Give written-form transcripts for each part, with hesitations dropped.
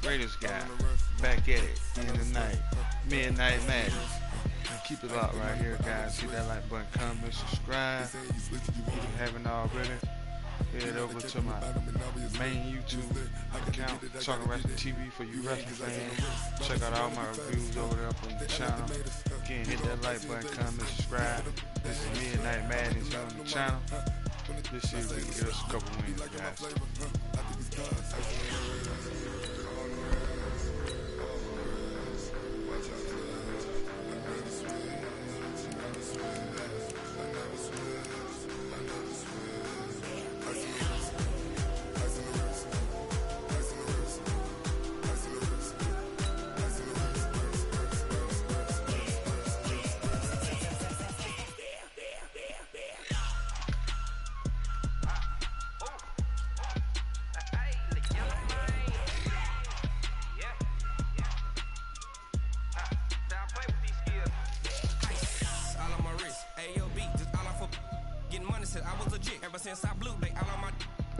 Raiders guy, back at it in the night, Midnight Madness. And keep it locked right here, guys. See that like button, comment, subscribe. If you haven't already, head over to my main YouTube account, Talking Wrestling TV for you wrestling fans. Check out all my reviews over there up on the channel. Again, hit that like button, comment, subscribe. This is Midnight Madness here on the channel. Let's see if we can get us a couple wins, guys. I was legit ever since I blew. They all on my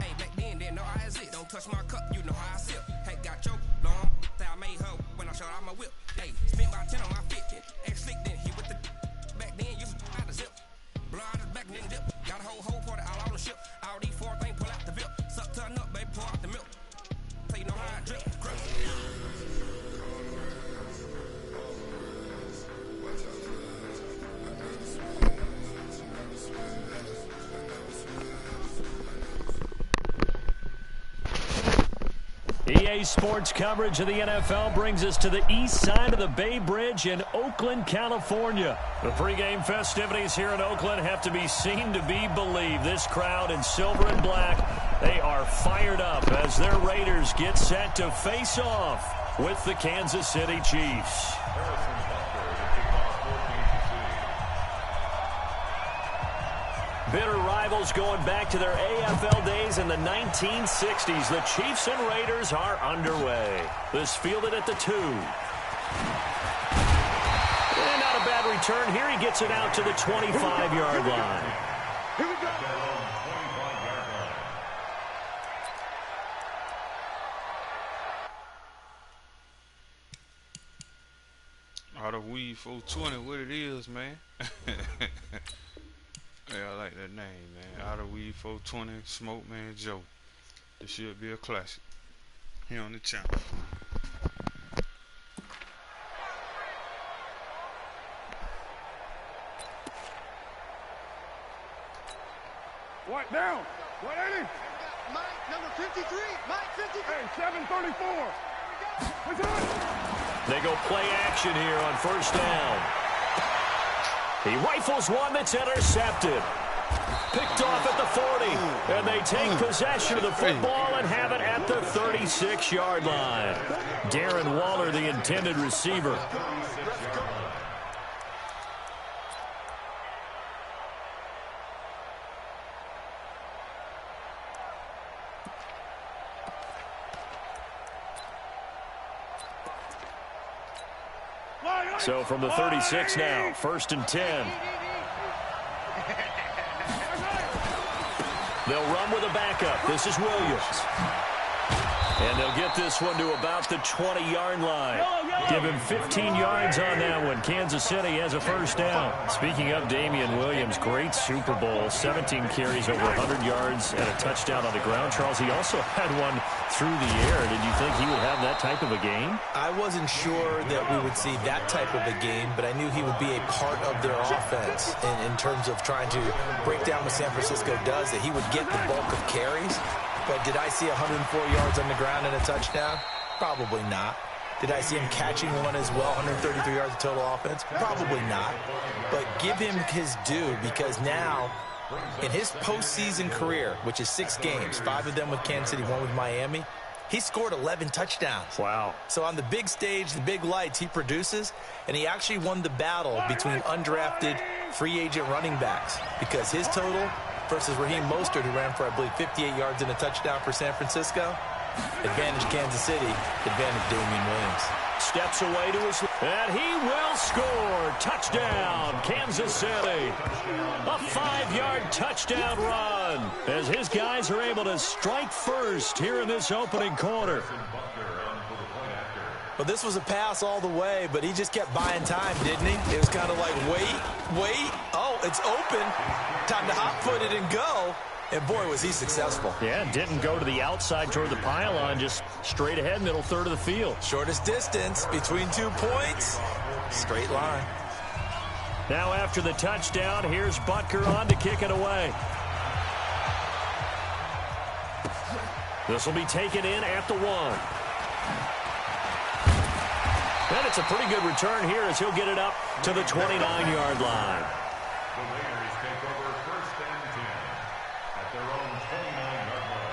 hey back then didn't know I exist. Don't touch my cup, you know how I sip. Hey, got choked long. Say I made her when I showed out my whip. Hey, spent my 10 on my fit. Ex slick then he with the back then used to out the zip. Blow out his back and then dip. Got a whole party all on the ship. All these four things pull out the VIP. Suck turn up, baby, pour out the milk. So you know how I drip. EA Sports coverage of the NFL brings us to the east side of the Bay Bridge in Oakland, California. The pregame festivities here in Oakland have to be seen to be believed. This crowd in silver and black, they are fired up as their Raiders get set to face off with the Kansas City Chiefs. Bitter rivals going back to their AFL days in the 1960s. The Chiefs and Raiders are underway. This fielded at the 2. And not a bad return here. He gets it out to the 25-yard line. Here we go. Out of Weed 420, what it is, man. Yeah, I like that name, man. Out of Weed 420, Smoke Man Joe. This should be a classic here on the channel. What down? 180. Mike, number 53. Mike, 53. Hey, 734. What's up? They go play action here on first down. He rifles one that's intercepted. Picked off at the 40. And they take possession of the football and have it at the 36-yard line. Darren Waller, the intended receiver. So from the 36 now, 1st and 10. They'll run with a backup. This is Williams. And they'll get this one to about the 20-yard line. Give him 15 yards on that one. Kansas City has a first down. Speaking of Damian Williams, great Super Bowl. 17 carries over 100 yards and a touchdown on the ground. Charles, he also had one through the air. Did you think he would have that type of a game? I wasn't sure that we would see that type of a game, but I knew he would be a part of their offense in terms of trying to break down what San Francisco does, that he would get the bulk of carries. But did I see 104 yards on the ground and a touchdown? Probably not. Did I see him catching one as well, 133 yards of total offense? Probably not. But give him his due, because now, in his postseason career, which is 6 games, 5 of them with Kansas City, 1 with Miami, he scored 11 touchdowns. Wow. So on the big stage, the big lights, he produces, and he actually won the battle between undrafted free agent running backs, because his total versus Raheem Mostert, who ran for, I believe, 58 yards and a touchdown for San Francisco. Advantage Kansas City, advantage Damian Williams. Steps away to his... And he will score. Touchdown, Kansas City. A 5-yard touchdown run as his guys are able to strike first here in this opening quarter. Well, this was a pass all the way, but he just kept buying time, didn't he? It was kind of like, wait. Oh, it's open. Time to hot-foot it and go. And, boy, was he successful. Yeah, didn't go to the outside toward the pylon, just straight ahead, middle third of the field. Shortest distance between 2 points. Straight line. Now after the touchdown, here's Butker on to kick it away. This will be taken in at the 1. And it's a pretty good return here as he'll get it up to the 29-yard line. The Raiders take over 1st and 10 at their own 29-yard line.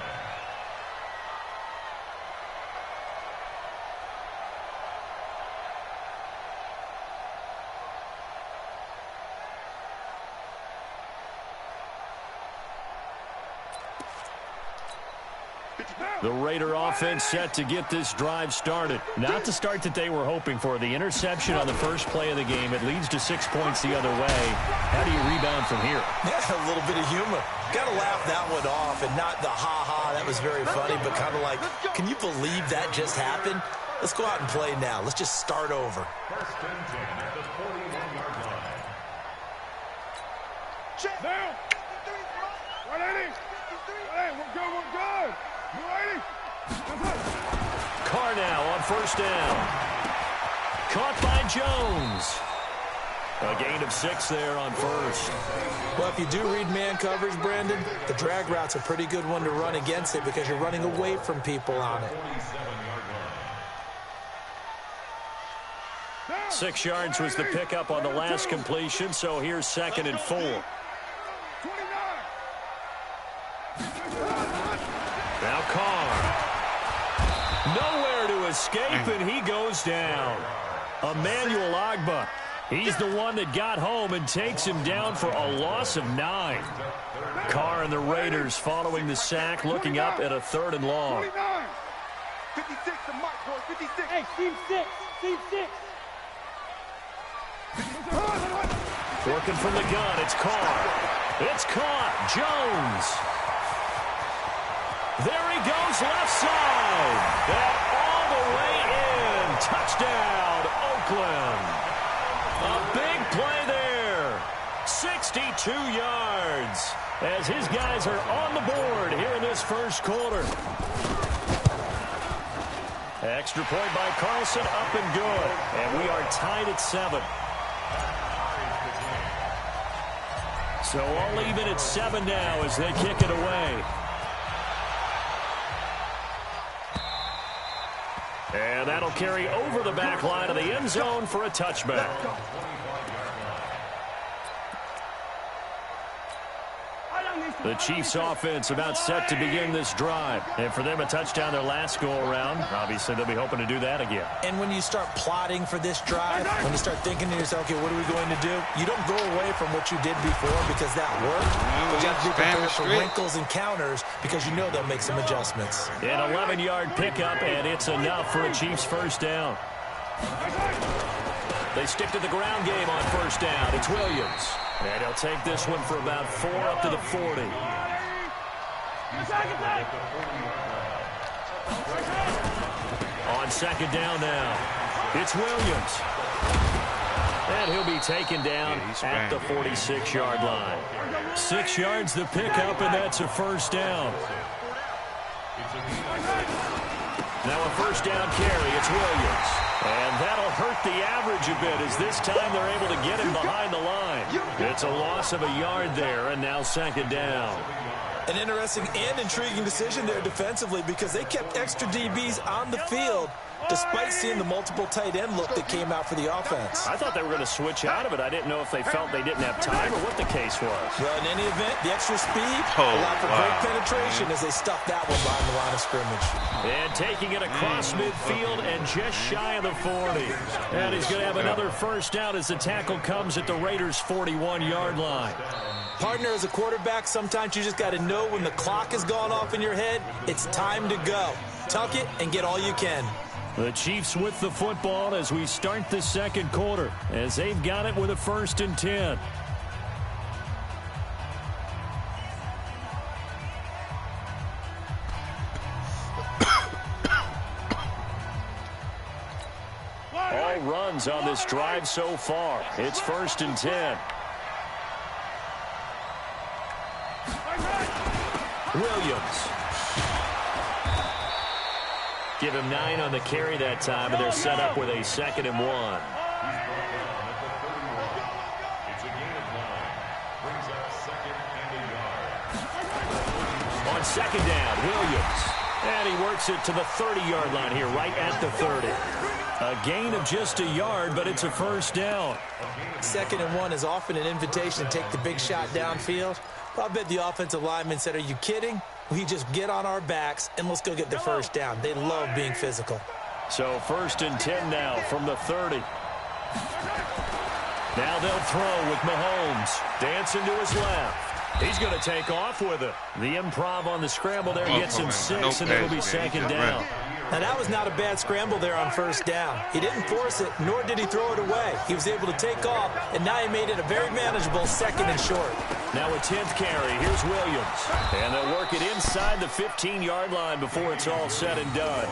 The Raider offense set to get this drive started. Not the start that they were hoping for. The interception on the first play of the game. It leads to 6 points the other way. How do you rebound from here? Yeah, a little bit of humor. Got to laugh that one off and not the ha-ha. That was very funny, but kind of like, can you believe that just happened? Let's go out and play now. Let's just start over. 1st and 10 at the 41-yard line. Check. Down. 180. Hey, we're good. You ready? Carr now on 1st down. Caught by Jones. A gain of 6 there on 1st. Well, if you do read man coverage, Brandon, the drag route's a pretty good one to run against it because you're running away from people on it. 6 yards was the pickup on the last completion, so here's 2nd and 4. Now Carr. Nowhere to escape, and he goes down. Emmanuel Ogbah. He's the one that got home and takes him down for a loss of 9. Carr and the Raiders following the sack, looking up at a 3rd and long. 56 to Mark, boy, 56. Hey, team 6. Working from the gun, it's Carr. It's caught. Jones. There he goes, left side. And all the way in. Touchdown, Oakland. A big play there. 62 yards. As his guys are on the board here in this first quarter. Extra point by Carlson, up and good. And we are tied at 7. So all even at 7 now as they kick it away. And that'll carry over the back line of the end zone for a touchback. The Chiefs offense about set to begin this drive. And for them, a touchdown their last go-around. Obviously, they'll be hoping to do that again. And when you start plotting for this drive, when you start thinking to yourself, okay, what are we going to do? You don't go away from what you did before because that worked. But you have to be prepared for wrinkles and counters because you know they'll make some adjustments. An 11-yard pickup, and it's enough for a Chiefs first down. They stick to the ground game on 1st down. It's Williams. And he'll take this one for about 4 up to the 40. On 2nd down now, it's Williams. And he'll be taken down at the 46-yard line. 6 yards the pickup, and that's a 1st down. Now a 1st down carry, it's Williams. And that'll hurt the average a bit as this time they're able to get him behind the line. It's a loss of a yard there, and now 2nd down. An interesting and intriguing decision there defensively because they kept extra DBs on the field despite seeing the multiple tight end look that came out for the offense. I thought they were going to switch out of it. I didn't know if they felt they didn't have time or what the case was. Well, in any event, the extra speed allowed for great penetration as they stuffed that one behind the line of scrimmage. And taking it across midfield and just shy of the 40. And he's going to have another 1st down as the tackle comes at the Raiders' 41-yard line. Partner, as a quarterback, sometimes you just got to know when the clock has gone off in your head, it's time to go. Tuck it and get all you can. The Chiefs with the football as we start the 2nd quarter, as they've got it with a 1st and 10. no runs on this drive so far. It's 1st and 10. Williams. Give him 9 on the carry that time, and they're set up with a 2nd and 1. On 2nd down, Williams. And he works it to the 30-yard line here, right at the 30. A gain of just a yard, but it's a 1st down. 2nd and 1 is often an invitation to take the big shot downfield. I bet the offensive lineman said, are you kidding? We just get on our backs and let's go get the 1st down. They love being physical. So 1st and 10 now from the 30. Now they'll throw with Mahomes. Dancing to his left. He's going to take off with it. The improv on the scramble there gets him 6, and it'll be 2nd down. Now, that was not a bad scramble there on 1st down. He didn't force it, nor did he throw it away. He was able to take off, and now he made it a very manageable 2nd and short. Now a 10th carry. Here's Williams. And they'll work it inside the 15-yard line before it's all said and done.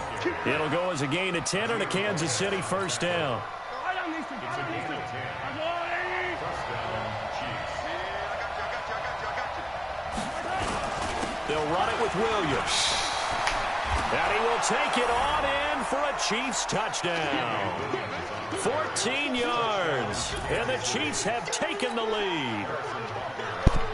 It'll go as a gain of 10 and a Kansas City 1st down. They'll run it with Williams. And he will take it on in for a Chiefs touchdown. 14 yards. And the Chiefs have taken the lead.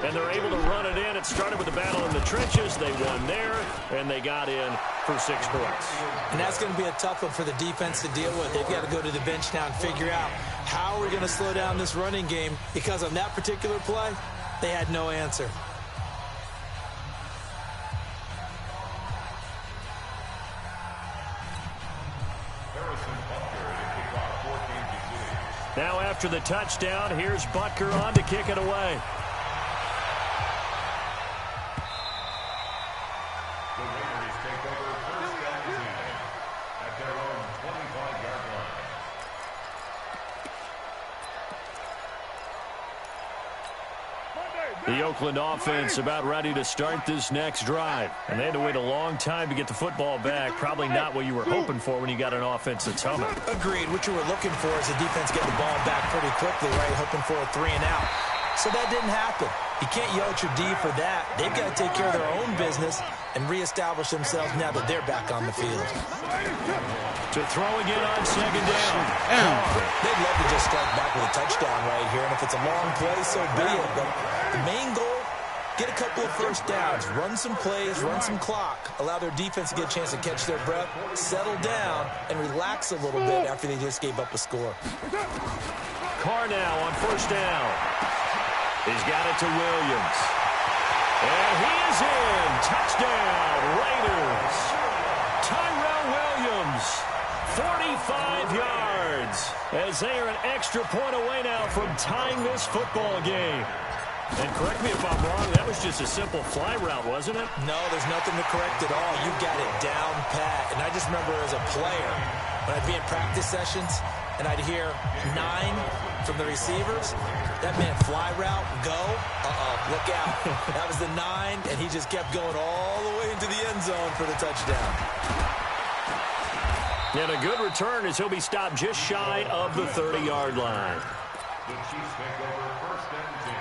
And they're able to run it in. It started with the battle in the trenches. They won there, and they got in for 6 points. And that's going to be a tough one for the defense to deal with. They've got to go to the bench now and figure out how we're going to slow down this running game, because on that particular play, they had no answer. Now after the touchdown, here's Butker on to kick it away. The Raiders take over 1st and 10 at their own 25-yard line. The Oakland offense about ready to start this next drive. And they had to wait a long time to get the football back. Probably not what you were hoping for when you got an offense that's humming. Agreed. What you were looking for is the defense getting the ball back pretty quickly, right? Hoping for a 3 and out. So that didn't happen. You can't yell at your D for that. They've got to take care of their own business and reestablish themselves now that they're back on the field. To throw again on 2nd down. They'd love to just strike back with a touchdown right here, and if it's a long play, so be it. But the main goal, get a couple of 1st downs, run some plays, run some clock, allow their defense to get a chance to catch their breath, settle down, and relax a little bit after they just gave up a score. Carr now on 1st down. He's got it to Williams. And he is in. Touchdown, Raiders. Tyrell Williams, 45 yards, as they are an extra point away now from tying this football game. And correct me if I'm wrong, that was just a simple fly route, wasn't it? No, there's nothing to correct at all. You got it down pat. And I just remember as a player, when I'd be in practice sessions, and I'd hear 9 from the receivers, that meant fly route, go, look out. That was the 9, and he just kept going all the way into the end zone for the touchdown. And a good return as he'll be stopped just shy of the 30-yard line. The Chiefs take over 1st and 10.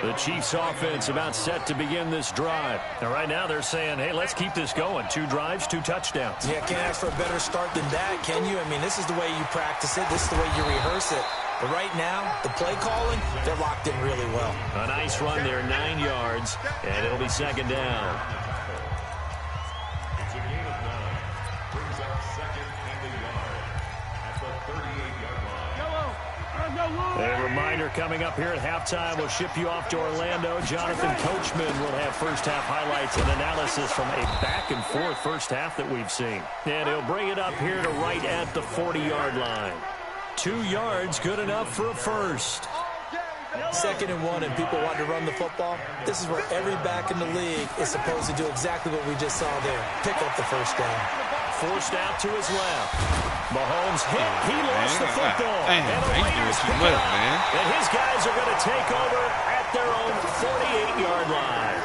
The Chiefs offense about set to begin this drive. And right now they're saying, hey, let's keep this going. 2 drives, 2 touchdowns. Yeah, can't ask for a better start than that, can you? I mean, this is the way you practice it. This is the way you rehearse it. But right now, the play calling, they're locked in really well. A nice run there, 9 yards, and it'll be 2nd down. It's a gain of 9. Brings up 2nd and a yard at the 38-yard line. A reminder coming up here at halftime, we'll ship you off to Orlando. Jonathan Coachman will have first-half highlights and analysis from a back-and-forth first half that we've seen. And he'll bring it up here to right at the 40-yard line. 2 yards, good enough for a first. 2nd and 1, and people want to run the football. This is where every back in the league is supposed to do exactly what we just saw there. Pick up the 1st down. Forced out to his left. Mahomes hit. He lost the football. Damn, and the Raiders pick it up. man. And his guys are going to take over at their own 48-yard line.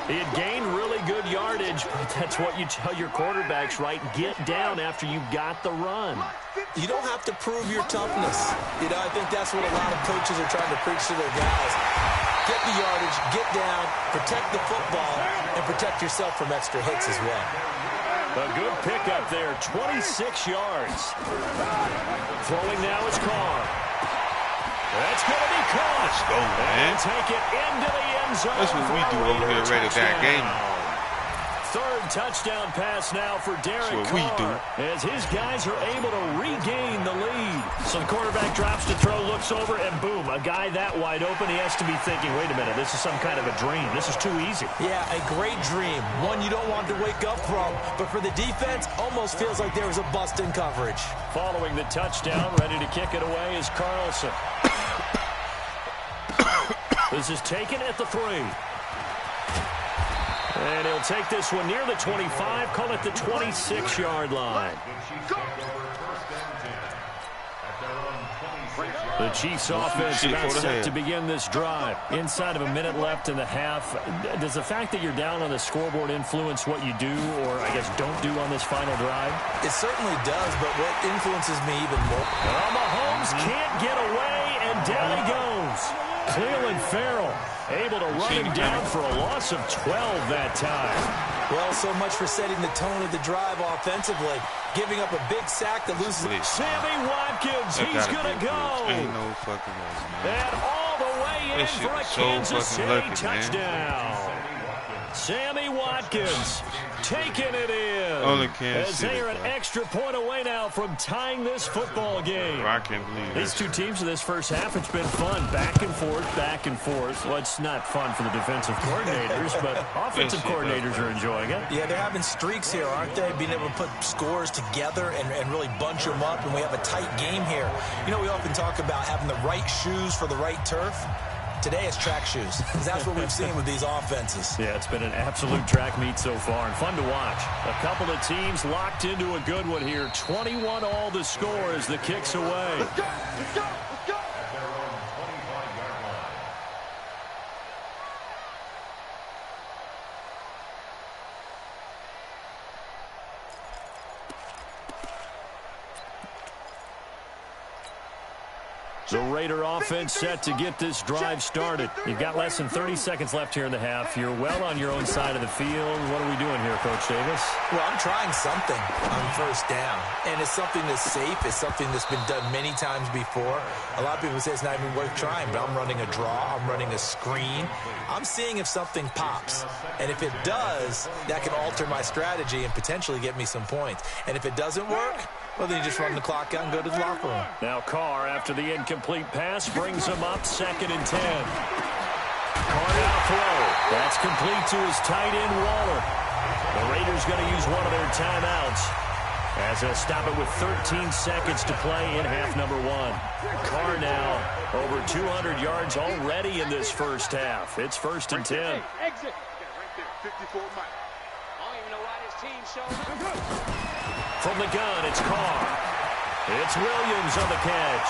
He had gained really really good yardage, but that's what you tell your quarterbacks, right? Get down after you got the run. You don't have to prove your toughness. You know, I think that's what a lot of coaches are trying to preach to their guys. Get the yardage, get down, protect the football, and protect yourself from extra hits as well. A good pickup there, 26 yards. Throwing now is Carr. That's going to be caught. Let's go, man. Take it into the end zone. That's what we do over here, Raider Back Gaming. Third touchdown pass now for Derek That's what we do. as his guys are able to regain the lead. So the quarterback drops to throw, looks over, and boom, a guy that wide open, he has to be thinking, wait a minute, this is some kind of a dream. This is too easy. Yeah, a great dream. One you don't want to wake up from. But for the defense, almost feels like there was a bust in coverage. Following the touchdown, ready to kick it away is Carlson. This is taken at the 3. And he'll take this one near the 25, call it the 26-yard line. The Chiefs offense about set to begin this drive. Inside of a minute left in the half. Does the fact that you're down on the scoreboard influence what you do, or I guess don't do on this final drive? It certainly does, but what influences me even more... Mahomes can't get away, and down he goes. Cleveland Farrell able to run him down for a loss of 12 that time. Well, so much for setting the tone of the drive offensively. Giving up a big sack that loses... Sammy Watkins, he's going to go. Ain't no fucking way, man. And all the way in for a Kansas City touchdown. Sammy Watkins taking it in. Only Kansas City. As they are an extra point away now from tying this football game. I can't believe These two teams in this first half, it's been fun. Back and forth, back and forth. Well, it's not fun for the defensive coordinators, but offensive coordinators are enjoying it. Yeah, they're having streaks here, aren't they? Being able to put scores together and really bunch them up, and we have a tight game here. You know, we often talk about having the right shoes for the right turf. Today it's track shoes, because that's what we've seen with these offenses. Yeah, it's been an absolute track meet so far, and fun to watch. A couple of teams locked into a good one here. 21 all the score as the kick's away. Let's go! Let's go! Let's go! The Raider offense set to get this drive started. You've got less than 30 seconds left here in the half. You're well on your own side of the field. What are we doing here, Coach Davis? Well, I'm trying something on first down, and it's something that's safe. It's something that's been done many times before. A lot of people say it's not even worth trying, but I'm running a draw. I'm running a screen. I'm seeing if something pops, and if it does, that can alter my strategy and potentially get me some points. And if it doesn't work, well, then you just run the clock out and go to the locker room. Now Carr, after the incomplete pass, brings him up 2nd and 10. Carr now throw. That's complete to his tight end, Waller. The Raiders going to use one of their timeouts as they'll stop it with 13 seconds to play in half number 1. Carr now over 200 yards already in this first half. It's 1st and 10. Exit. Right there, 54 Mike. I don't even know why this team showed. From the gun, it's Carr. It's Williams on the catch.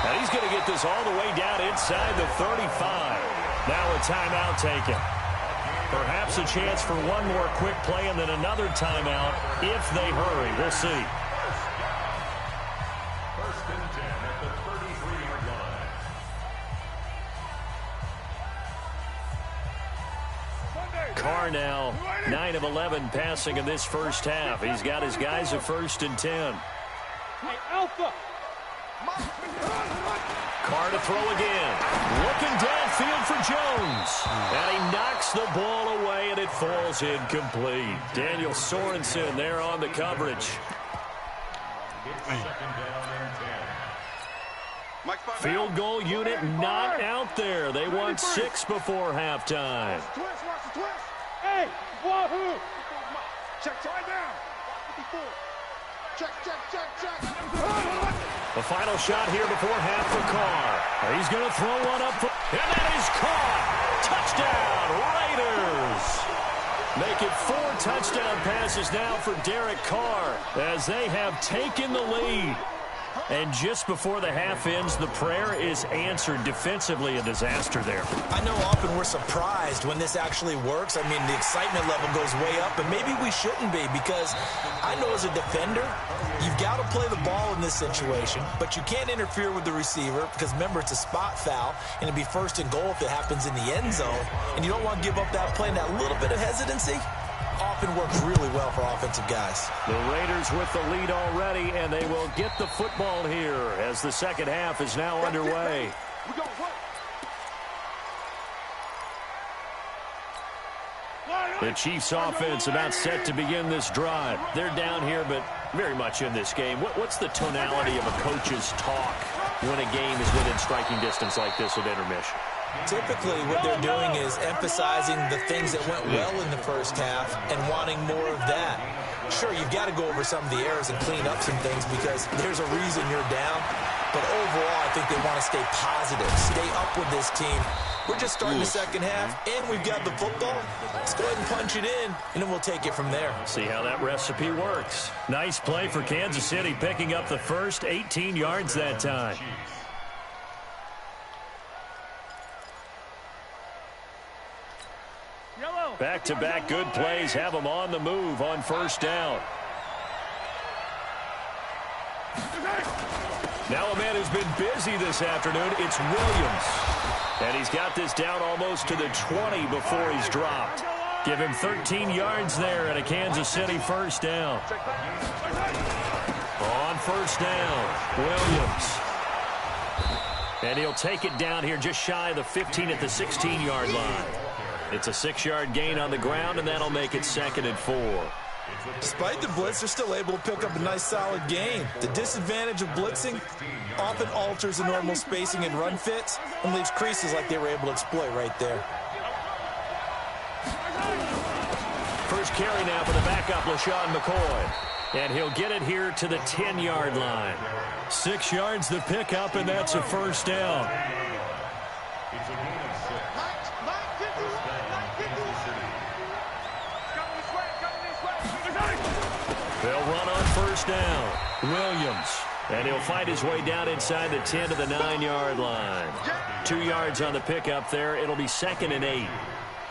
And he's going to get this all the way down inside the 35. Now a timeout taken. Perhaps a chance for one more quick play and then another timeout if they hurry. We'll see. 1st and 10 at the 33-yard line. Carr now 9 of 11 passing in this first half. He's got his guys at 1st and 10. Hey, Alpha. Carr to throw again. Looking downfield for Jones. And he knocks the ball away, and it falls incomplete. Daniel Sorensen there on the coverage. It's 2nd down and 10. Field goal unit not out there. They won 6 before halftime. Watch the twist. Hey, wahoo. Check right now. 54. Check. The final shot here before half for Carr. He's going to throw one up, and that is caught. Touchdown, Raiders. Make it 4 touchdown passes now for Derek Carr as they have taken the lead. And just before the half ends, the prayer is answered. Defensively, a disaster there. I know often we're surprised when this actually works. I mean, the excitement level goes way up, and maybe we shouldn't be, because I know as a defender, you've got to play the ball in this situation, but you can't interfere with the receiver because, remember, it's a spot foul, and it'd be first and goal if it happens in the end zone, and you don't want to give up that play, and that little bit of hesitancy often works really well for offensive guys. The Raiders with the lead already, and they will get the football here as the second half is now underway. The Chiefs offense about set to begin this drive. They're down here, but very much in this game. What's the tonality of a coach's talk when a game is within striking distance like this at intermission? Typically, what they're doing is emphasizing the things that went well in the first half and wanting more of that. Sure, you've got to go over some of the errors and clean up some things because there's a reason you're down. But overall, I think they want to stay positive, stay up with this team. We're just starting the second half, and we've got the football. Let's go ahead and punch it in, and then we'll take it from there. See how that recipe works. Nice play for Kansas City, picking up the first 18 yards that time. Back-to-back good plays have them on the move on first down. Now a man who's been busy this afternoon, it's Williams. And he's got this down almost to the 20 before he's dropped. Give him 13 yards there and a Kansas City first down. On first down, Williams. And he'll take it down here just shy of the 15 at the 16-yard line. It's a 6-yard gain on the ground, and that'll make it 2nd and 4. Despite the blitz, they're still able to pick up a nice, solid gain. The disadvantage of blitzing often alters the normal spacing and run fits and leaves creases like they were able to exploit right there. First carry now for the backup, LaShawn McCoy. And he'll get it here to the 10-yard line. 6 yards the pickup, and that's a first down. They'll run on first down. Williams. And he'll fight his way down inside the 10 to the 9-yard line. 2 yards on the pickup there. It'll be 2nd and 8.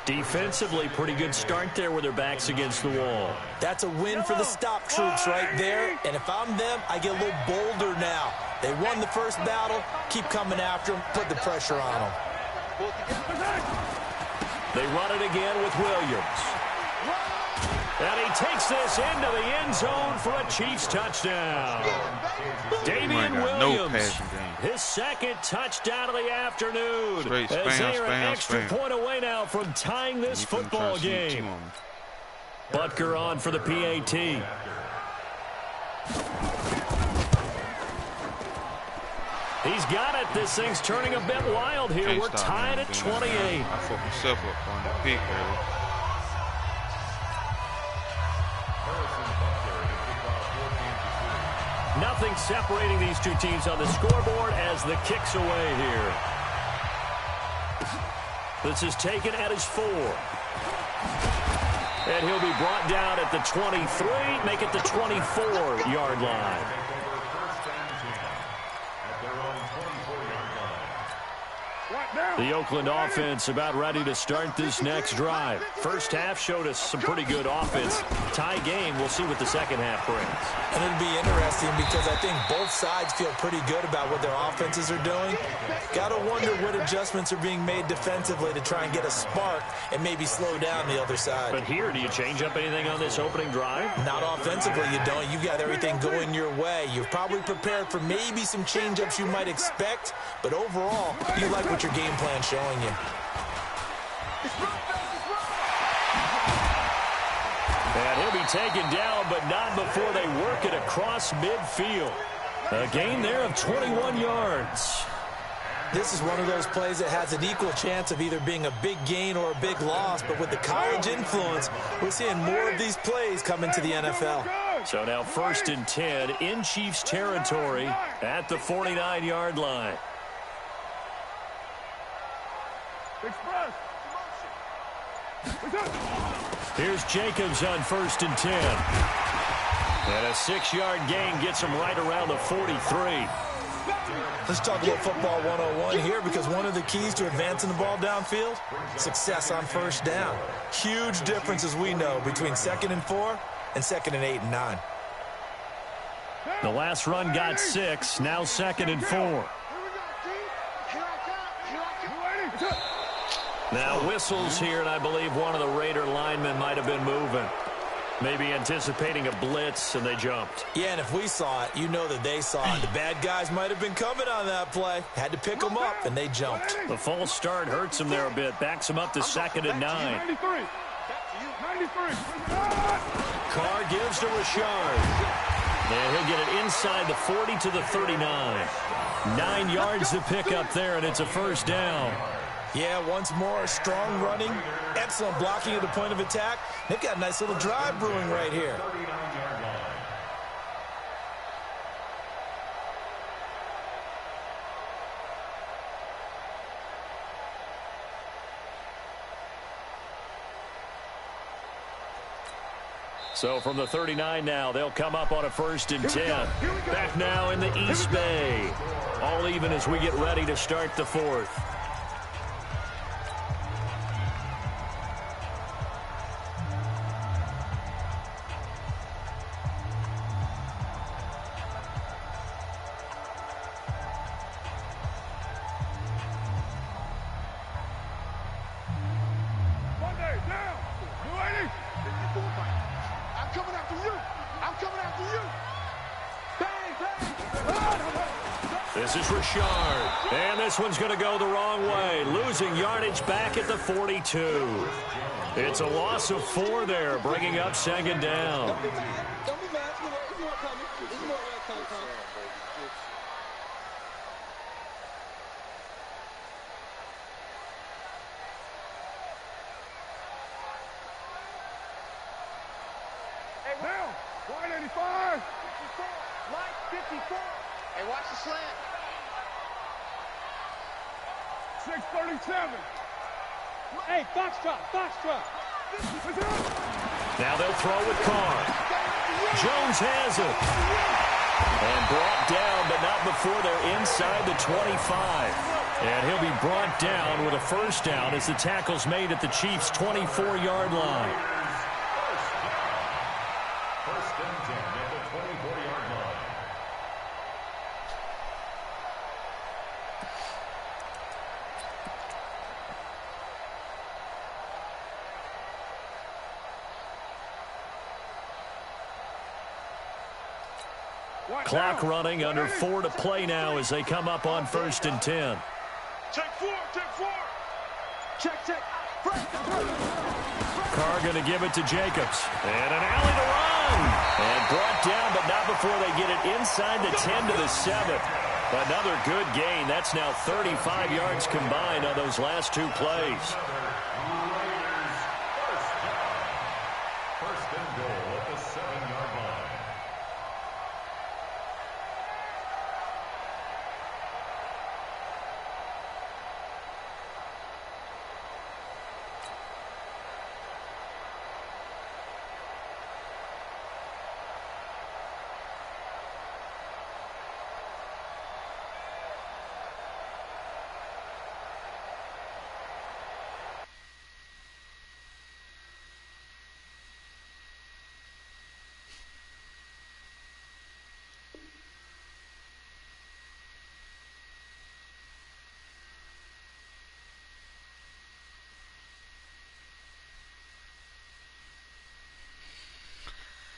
Defensively, pretty good start there with their backs against the wall. That's a win for the stop troops right there. And if I'm them, I get a little bolder now. They won the first battle. Keep coming after them. Put the pressure on them. They run it again with Williams. And he takes this into the end zone for a Chiefs touchdown. Damian Williams, his second touchdown of the afternoon. As they are an extra point away now from tying this football game. Butker on for the PAT. He's got it. This thing's turning a bit wild here. We're tied at 28. I fucked myself up on the pick earlier. Nothing separating these two teams on the scoreboard as the kick's away here. This is taken at his 4. And he'll be brought down at the 23, make it the 24-yard line. The Oakland offense about ready to start this next drive. First half showed us some pretty good offense. Tie game, we'll see what the second half brings. And it'll be interesting because I think both sides feel pretty good about what their offenses are doing. Got to wonder what adjustments are being made defensively to try and get a spark and maybe slow down the other side. But here, do you change up anything on this opening drive? Not offensively, you don't. You've got everything going your way. You've probably prepared for maybe some change-ups you might expect, but overall, you like what your game plan's showing you. And he'll be taken down, but not before they work it across midfield. A gain there of 21 yards. This is one of those plays that has an equal chance of either being a big gain or a big loss, but with the college influence, we're seeing more of these plays come into the NFL. So now 1st and 10 in Chiefs territory at the 49-yard line. Here's Jacobs on 1st and 10. And a 6-yard gain gets him right around the 43. Let's talk a little football 101 here, because one of the keys to advancing the ball downfield, success on first down. Huge difference, as we know, between 2nd and 4 and 2nd and 8 and 9. The last run got 6, now 2nd and 4. Now whistles here, and I believe one of the Raider linemen might have been moving. Maybe anticipating a blitz, and they jumped. Yeah, and if we saw it, you know that they saw it. The bad guys might have been coming on that play. Had to pick them up, and they jumped. The false start hurts him there a bit. Backs him up to 2nd and 9. 93. Carr gives to Richard. And he'll get it inside the 40 to the 39. 9 yards to pick up there, and it's a first down. Yeah, once more, strong running, excellent blocking at the point of attack. They've got a nice little drive brewing right here. So from the 39 now, they'll come up on a 1st and 10. Back now in the East Bay. All even as we get ready to start the 4th. This is Richard, and this one's going to go the wrong way, losing yardage back at the 42. It's a loss of 4 there, bringing up 2nd down. Don't be mad. There's more coming. There's more coming. Hey, down. 185. 54. Light 54. Hey, watch the slant. 637. Hey, Foxtrot. Now they'll throw with Carr. Jones has it. And brought down, but not before they're inside the 25. And he'll be brought down with a first down as the tackle's made at the Chiefs' 24-yard line. First and 10 at the 24-yard line. Clock running, under 4 to play now as they come up on 1st and 10. Check 4. Check. Carr going to give it to Jacobs. And an alley to run. And brought down, but not before they get it inside the 10 to the 7. Another good gain. That's now 35 yards combined on those last 2 plays. First and goal at the 7-yard line.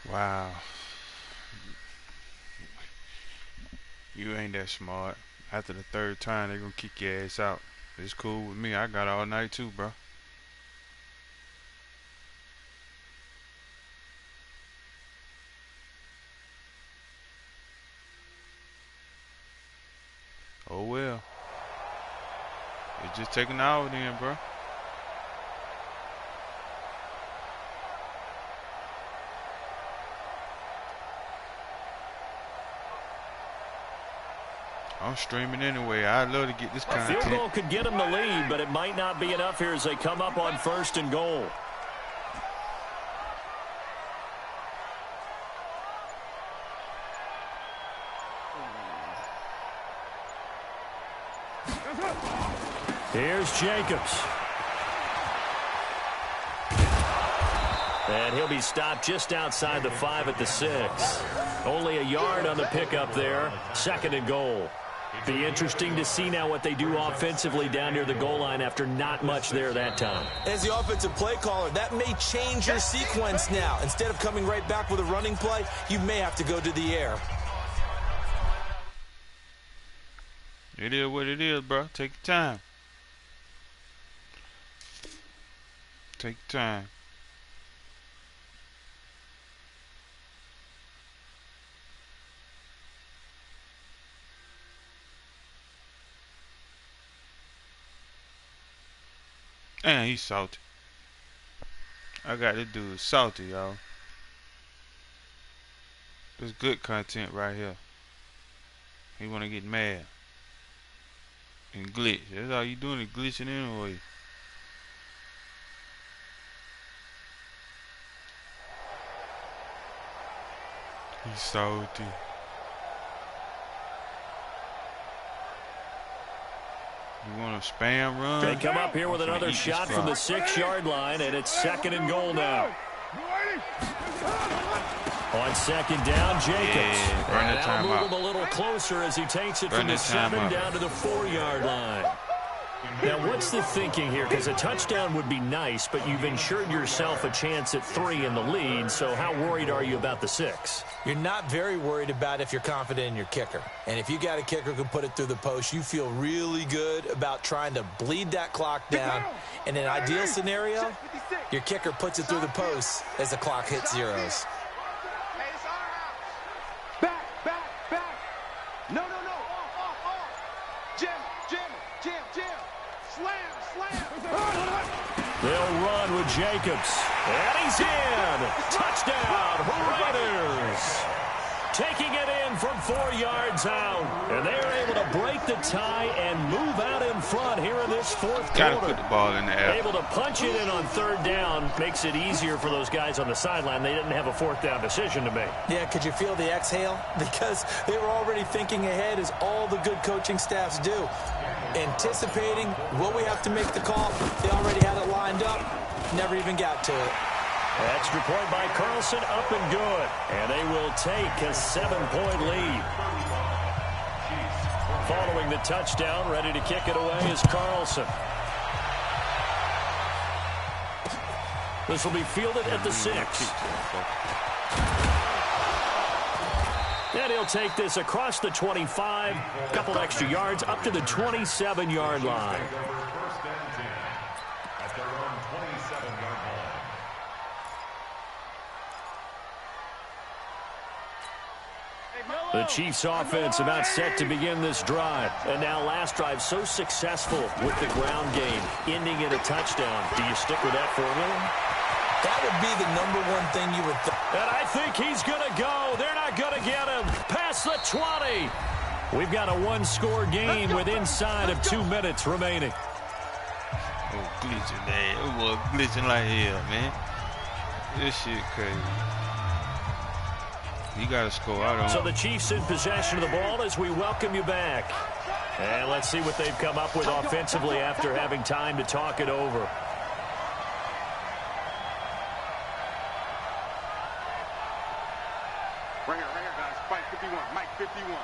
Wow. You ain't that smart. After the 3rd time, they're going to kick your ass out. It's cool with me. I got all night too, bro. Oh, well. It's just taking an hour then, bro. I'm streaming anyway. I'd love to get this A content. field goal could get them the lead, but it might not be enough here as they come up on 1st and goal. Here's Jacobs. And he'll be stopped just outside the 5 at the 6. Only a yard on the pickup there. 2nd and goal. Be interesting to see now what they do offensively down near the goal line after not much there that time. As the offensive play caller, that may change your sequence now. Instead of coming right back with a running play, you may have to go to the air. It is what it is, bro. Take your time. Take your time. And he's salty. I got this dude salty, y'all. This good content right here. He wanna get mad and glitch. That's all you doing is glitching anyway. He's salty. You want a spam run? They come up here with another shot from the 6-yard line, and it's 2nd and goal now. On 2nd down, Jacobs. And that'll move him a little closer as he takes it from the 7 down to the 4-yard line. Now, what's the thinking here? Because a touchdown would be nice, but you've ensured yourself a chance at 3 in the lead, so how worried are you about the 6? You're not very worried about if you're confident in your kicker. And if you got a kicker who can put it through the post, you feel really good about trying to bleed that clock down. In an ideal scenario, your kicker puts it through the post as the clock hits zeros. Back. No. Off. Jam. Slam. They'll run with Jacobs. And he's in. Touchdown, Raiders. Taking it in from 4 yards out. And they're able to break the tie and move out in front here in this 4th quarter. Gotta put the ball in the air. Able to punch it in on 3rd down makes it easier for those guys on the sideline. They didn't have a 4th down decision to make. Yeah, could you feel the exhale? Because they were already thinking ahead, as all the good coaching staffs do. Anticipating, will we have to make the call? They already had it lined up. Never even got to it. Extra point by Carlson, up and good. And they will take a 7-point lead. Following the touchdown, ready to kick it away is Carlson. This will be fielded at the 6. And he'll take this across the 25, a couple extra yards, up to the 27-yard line. The Chiefs offense about set to begin this drive. And now last drive so successful with the ground game, ending in a touchdown. Do you stick with that formula? That would be the #1 thing you would think. And I think he's going to go. They're not going to get him. Past the 20. We've got a 1-score game with inside of 2 minutes remaining. Oh, glitching, man. It was glitching like hell, man. This shit crazy. You got to score out on. So the Chiefs in possession of the ball as we welcome you back. And let's see what they've come up with offensively after having time to talk it over. Right here, guys. Spike 51, Mike 51.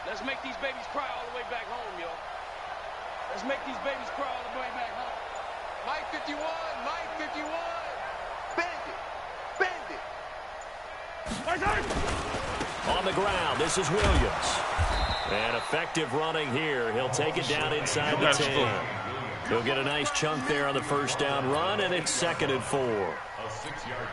Let's make these babies cry all the way back home, yo. Let's make these babies cry all the way back home. Mike 51, Mike 51. Bandit. On the ground, this is Williams. And effective running here. He'll take it down inside the 10. He'll get a nice chunk there on the 1st down run, and it's 2nd and 4.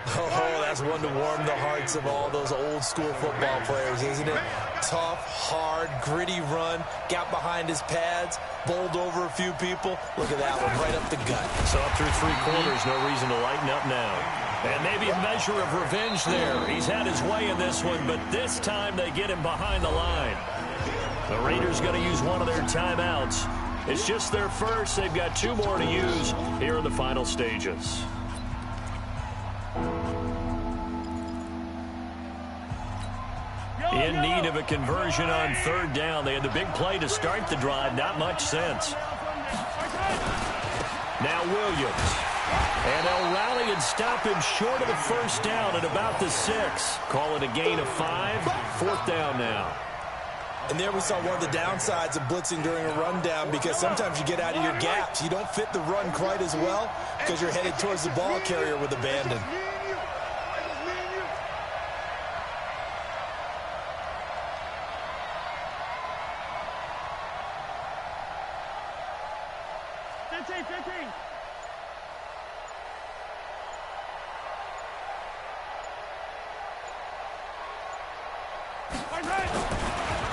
Oh, that's one to warm the hearts of all those old school football players, isn't it? Tough, hard, gritty run, got behind his pads, bowled over a few people. Look at that one, right up the gut. So up through 3 quarters, no reason to lighten up now. And maybe a measure of revenge there. He's had his way in this one, but this time they get him behind the line. The Raiders going to use one of their timeouts. It's just their first. They've got 2 more to use here in the final stages. In need of a conversion on third down. They had the big play to start the drive. Not much sense. Now Williams. And they'll rally and stop him short of the first down at about the 6. Call it a gain of 5. Fourth down now. And there we saw one of the downsides of blitzing during a rundown, because sometimes you get out of your gaps. You don't fit the run quite as well because you're headed towards the ball carrier with abandon.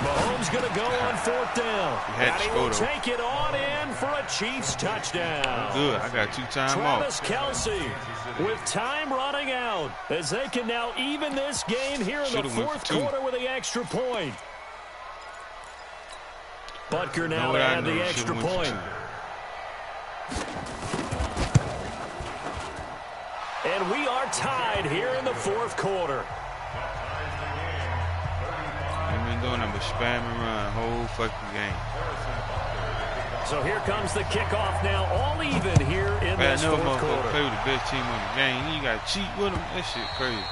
Mahomes going to go on fourth down. And he will take it on in for a Chiefs touchdown. Good. I got 2 timeouts. Travis Kelce with time running out as they can now even this game here in the fourth quarter with the extra point. Butker now to add the extra point. And we are tied here in the fourth quarter. I've been doing them spam and run whole fucking game. So here comes the kickoff now, all even here in this fourth quarter. Play with the best team on the game. You got to cheat with them. That shit crazy.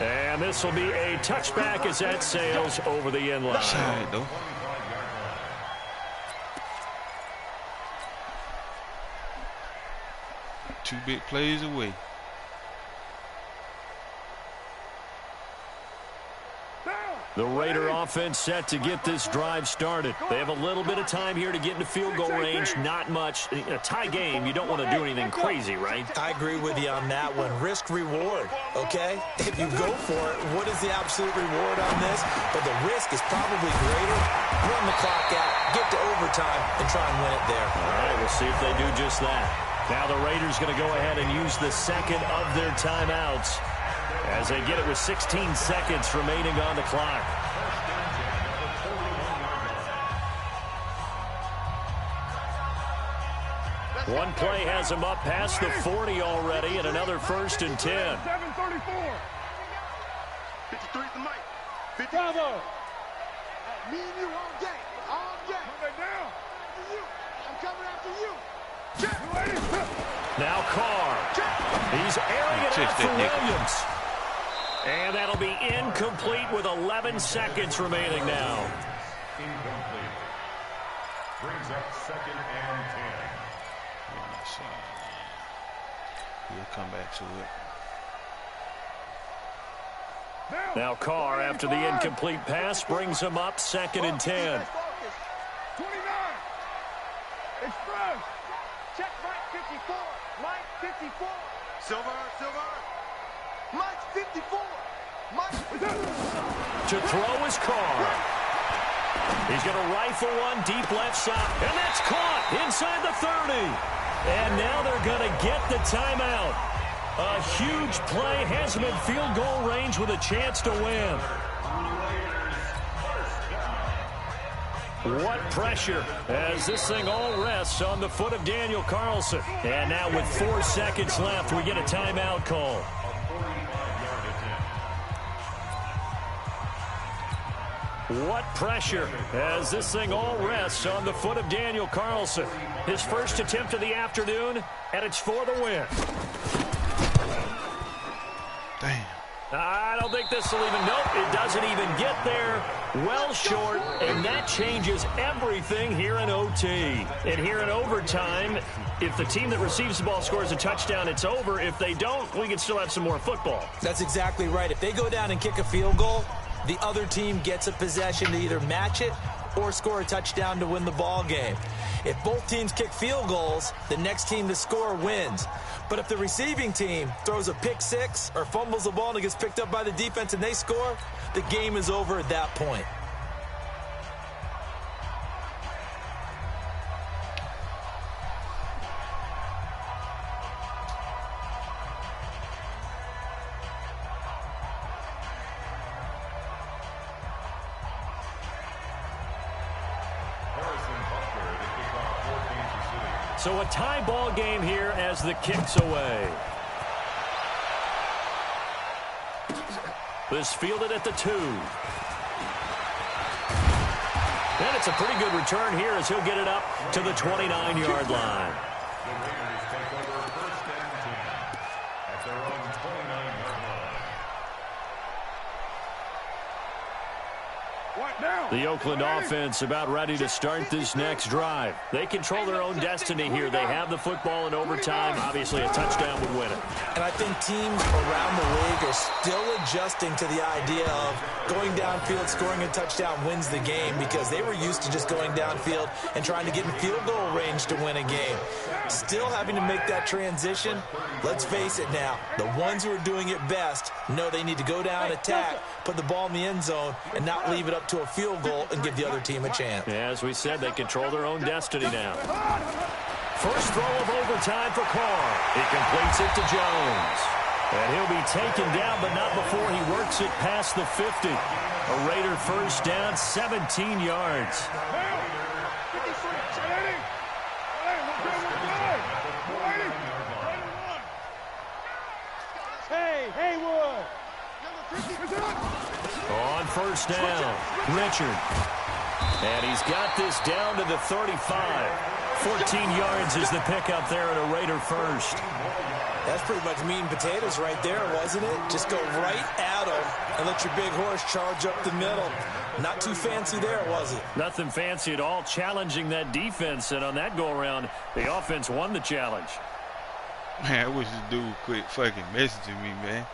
And this will be a touchback as that sails over the end line. Side, though. Two big plays away. The Raider offense set to get this drive started. They have a little bit of time here to get into field goal range. Not much. In a tie game, you don't want to do anything crazy, right? I agree with you on that one. Risk reward, okay? If you go for it, what is the absolute reward on this? But the risk is probably greater. Run the clock out, get to overtime, and try and win it there. All right, we'll see if they do just that. Now the Raiders going to go ahead and use the second of their timeouts as they get it with 16 seconds remaining on the clock. One play has him up past the 40 already, and another 1st and 10. 7:34. 53 to Mike. 50. Bravo. Me and you all day. All day. Coming down. You. I'm coming after you. Now Carr. He's airing it out for Williams. And that'll be incomplete with 11 seconds remaining now. Incomplete. Brings up 2nd and 10. He'll come back to it. Now Carr, after the incomplete pass, brings him up 2nd and 10. 29. Express. Check Mike 54. Mike 54. Silver. Mike 54. Mike. To throw is Carr. He's going to rifle one deep left side. And that's caught inside the 30. And now they're going to get the timeout. A huge play has him in field goal range with a chance to win. What pressure as this thing all rests on the foot of Daniel Carlson. And now with 4 seconds left, we get a timeout call. What pressure as this thing all rests on the foot of Daniel Carlson. His first attempt of the afternoon, and it's for the win. Damn. I don't think this will even, nope, it doesn't even get there. Well short, and that changes everything here in OT. And here in overtime, if the team that receives the ball scores a touchdown, it's over. If they don't, we can still have some more football. That's exactly right. If they go down and kick a field goal, the other team gets a possession to either match it or score a touchdown to win the ball game. If both teams kick field goals, the next team to score wins. But if the receiving team throws a pick six or fumbles the ball and it gets picked up by the defense and they score, the game is over at that point. So a tie ball game here as the kick's away. This fielded at the 2. And it's a pretty good return here as he'll get it up to the 29-yard line. The Raiders take over 1st and 10 at their own 29-yard line. The Oakland offense about ready to start this next drive. They control their own destiny here. They have the football in overtime. Obviously, a touchdown would win it. And I think teams around the league are still adjusting to the idea of going downfield, scoring a touchdown wins the game, because they were used to just going downfield and trying to get in field goal range to win a game. Still having to make that transition. Let's face it now, the ones who are doing it best know they need to go down, attack, put the ball in the end zone, and not leave it up to a field goal and give the other team a chance. Yeah, as we said, they control their own destiny now. First throw of overtime for Carr. He completes it to Jones. And he'll be taken down, but not before he works it past the 50. A Raider first down, 17 yards. On first down, Richard. And he's got this down to the 35. 14 yards is the pickup there at a Raider first. That's pretty much meat and potatoes right there, wasn't it? Just go right at him and let your big horse charge up the middle. Not too fancy there, was it? Nothing fancy at all, challenging that defense. And on that go-around, the offense won the challenge. Man, I wish this dude would quit fucking messaging me, man.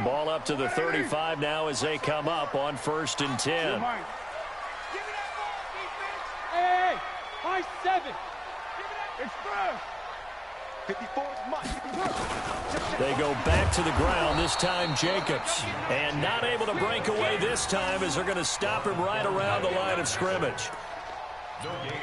Ball up to the 35 now as they come up on 1st and 10. Hey, high 7. Express. 54 is Mike. They go back to the ground, this time Jacobs. And not able to break away this time as they're going to stop him right around the line of scrimmage.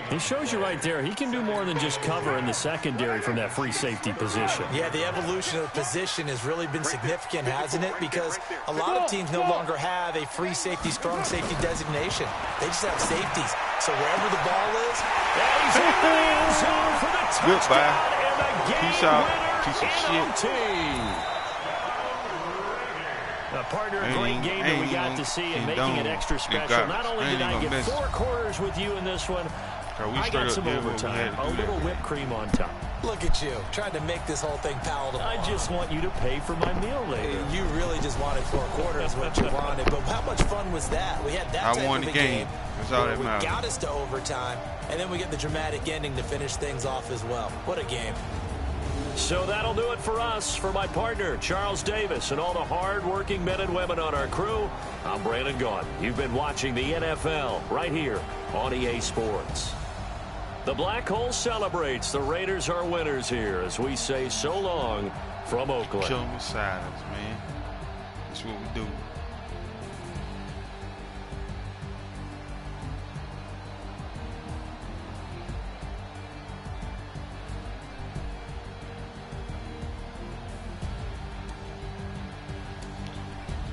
He shows you right there, he can do more than just cover in the secondary from that free safety position. Yeah, the evolution of the position has really been significant, hasn't it? Because a lot of teams no longer have a free safety, strong safety designation. They just have safeties. So wherever the ball is, he's in the end zone for the touchdown and the game winner in OT. Partner, a great game that we got to see and making it extra special. Not only did I get 4 quarters with you in this one, I got some overtime, a little whipped cream on top. Look at you, trying to make this whole thing palatable. I just want you to pay for my meal later. You really just wanted 4 quarters, what you wanted. But how much fun was that? We had that type of a game. That's all that matters. We got us to overtime, and then we get the dramatic ending to finish things off as well. What a game. So that'll do it for us. For my partner, Charles Davis, and all the hard-working men and women on our crew, I'm Brandon Gaughan. You've been watching the NFL right here on EA Sports. The Black Hole celebrates. The Raiders are winners here as we say so long from Oakland. Kill them with silence, man. That's what we do.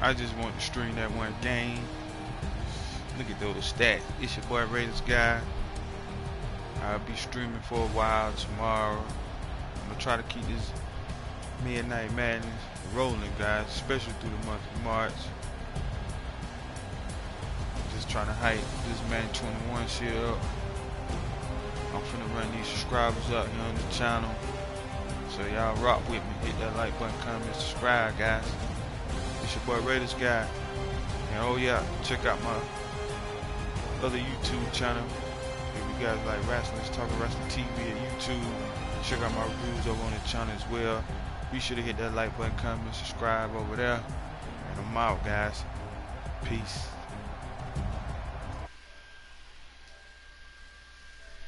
I just want to stream that one game. Look at those stats. It's your boy Raiders guy. I'll be streaming for a while tomorrow. I'm gonna try to keep this Midnight Madness rolling, guys, especially through the month of March. Just trying to hype this Madden 21 shit up. I'm finna run these subscribers up here on the channel. So y'all rock with me. Hit that like button, comment, subscribe, guys. It's your boy Raiders guy. And oh yeah, check out my other YouTube channel. If you guys like wrestling, let's talk wrestling TV at YouTube. Check out my reviews over on the channel as well. Be sure to hit that like button, comment, subscribe over there. And I'm out, guys. Peace.